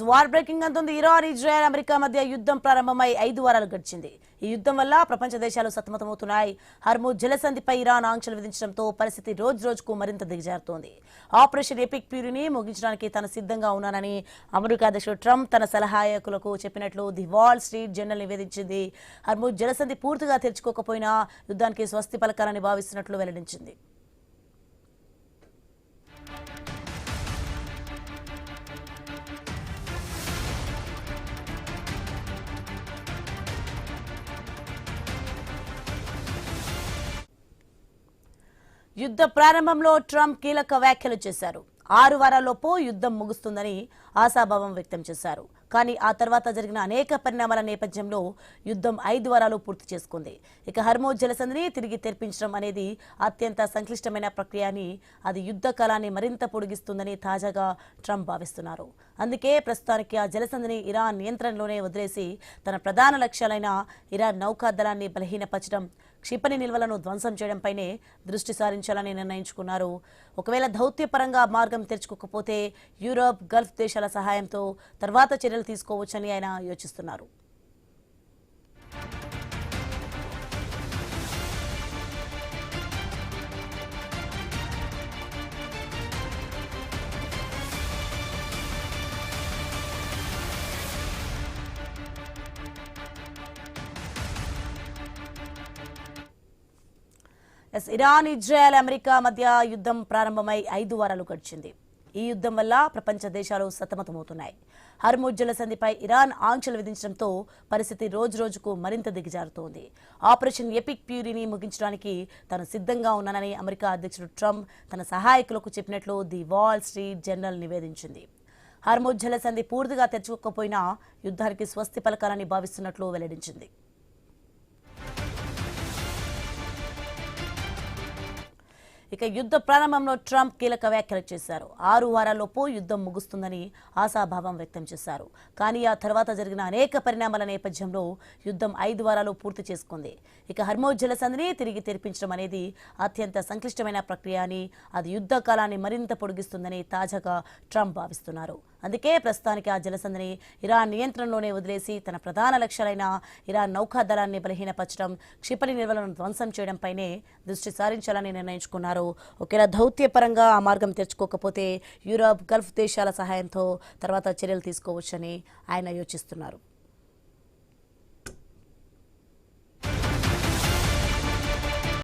War breaking అంటుంది. Iran Israel America మధ్య యుద్ధం ప్రారంభమై 5 వారాలు గడిచింది. ఈ యుద్ధం వల్ల ప్రపంచ దేశాలు సతమతమవుతున్నాయి. హర్ముజ్ జలసంధిపై ఇరాన్ ఆంక్షలు విధించడంతో పరిస్థితి రోజుకు మరింత దిగజారుతోంది. ఆపరేషన్ ఎపిక్ ఫ్యూరీని ముగించడానికి తాను సిద్ధంగా ఉన్నానని అమెరికా అధ్యక్షుడు ట్రంప్ తన సలహాయకులకు చెప్పినట్లు ది వాల్ స్ట్రీట్ జర్నల్ నివేదించింది. హర్ముజ్ జలసంధి పూర్తిగా తెరుచుకోకపోయినా యుద్ధానికి స్వస్తి పలకాలని భావిస్తున్నట్లు వెల్లడించింది. యుద్ధ ప్రారంభంలో ట్రంప్ కీలక వ్యాఖ్యలు చేశారు. 6 వారాల్లోపు యుద్ధం ముగుస్తుందని ఆశాభావం వ్యక్తం చేశారు. కానీ ఆ తర్వాత జరిగిన అనేక పరిణామాల నేపథ్యంలో యుద్ధం 5 వారాలు పూర్తి చేసుకుంది. ఇక హర్ముజ్ జలసంధిని తిరిగి తెరిపించడం అనేది అత్యంత సంక్లిష్టమైన ప్రక్రియ అని, అది యుద్ధ కాలాన్ని మరింత పొడిగిస్తుందని తాజాగా ట్రంప్ భావిస్తున్నారు. అందుకే ప్రస్తుతానికి ఆ జలసంధిని ఇరాన్ నియంత్రణలోనే వదిలేసి తన ప్రధాన లక్ష్యాలైన ఇరాన్ నౌకాదళాన్ని బలహీనపరచడం, క్షిపణి నిల్వలను ధ్వంసం చేయడంపైనే దృష్టి సారించాలని నిర్ణయించుకున్నారు. ఒకవేళ దౌత్యపరంగా మార్గం తెరుచుకోకపోతే యూరోప్, గల్ఫ్ దేశాల సహాయంతో తర్వాత చర్యలు తీసుకోవచ్చని ఆయన యోచిస్తున్నారు. ఇరాన్ ఇజ్రాయెల్ అమెరికా మధ్య యుద్ధం ప్రారంభమై 5 వారాలు గడిచింది. ఈ యుద్ధం వల్ల ప్రపంచ దేశాలు సతమతమవుతున్నాయి. హర్ముజ్ జలసంధిపై ఇరాన్ ఆంక్షలు విధించడంతో పరిస్థితి రోజుకు మరింత దిగజారుతోంది. ఆపరేషన్ ఎపిక్ ఫ్యూరీని ముగించడానికి తాను సిద్ధంగా ఉన్నానని అమెరికా అధ్యక్షుడు ట్రంప్ తన సహాయకులకు చెప్పినట్లు ది వాల్ స్ట్రీట్ జర్నల్ నివేదించింది. హర్ముజ్ జలసంధి పూర్తిగా తెరుచుకోకపోయినా యుద్ధానికి స్వస్తి పలకాలని భావిస్తున్నట్లు వెల్లడించింది. ఇక యుద్ధ ప్రారంభంలో ట్రంప్ కీలక వ్యాఖ్యలు చేశారు. 6 వారాల్లోపు యుద్ధం ముగుస్తుందని ఆశాభావం వ్యక్తం చేశారు. కానీ ఆ తర్వాత జరిగిన అనేక పరిణామాల నేపథ్యంలో యుద్ధం 5 వారాలు పూర్తి చేసుకుంది. ఇక హర్ముజ్ జలసంధిని తిరిగి తెరిపించడం అనేది అత్యంత సంక్లిష్టమైన ప్రక్రియ అని, అది యుద్ధ కాలాన్ని మరింత పొడిగిస్తుందని తాజాగా ట్రంప్ భావిస్తున్నారు. అందుకే ప్రస్తుతానికి ఆ జలసంధిని ఇరాన్ నియంత్రణలోనే వదిలేసి తన ప్రధాన లక్ష్యాలైన ఇరాన్ నౌకాదళాన్ని బలహీనపరచడం, క్షిపణి నిల్వలను ధ్వంసం చేయడంపైనే దృష్టి సారించాలని నిర్ణయించుకున్నారు. ఒకవేళ దౌత్యపరంగా ఆ మార్గం తెరుచుకోకపోతే యూరోప్, గల్ఫ్ దేశాల సహాయంతో తర్వాత చర్యలు తీసుకోవచ్చని ఆయన యోచిస్తున్నారు.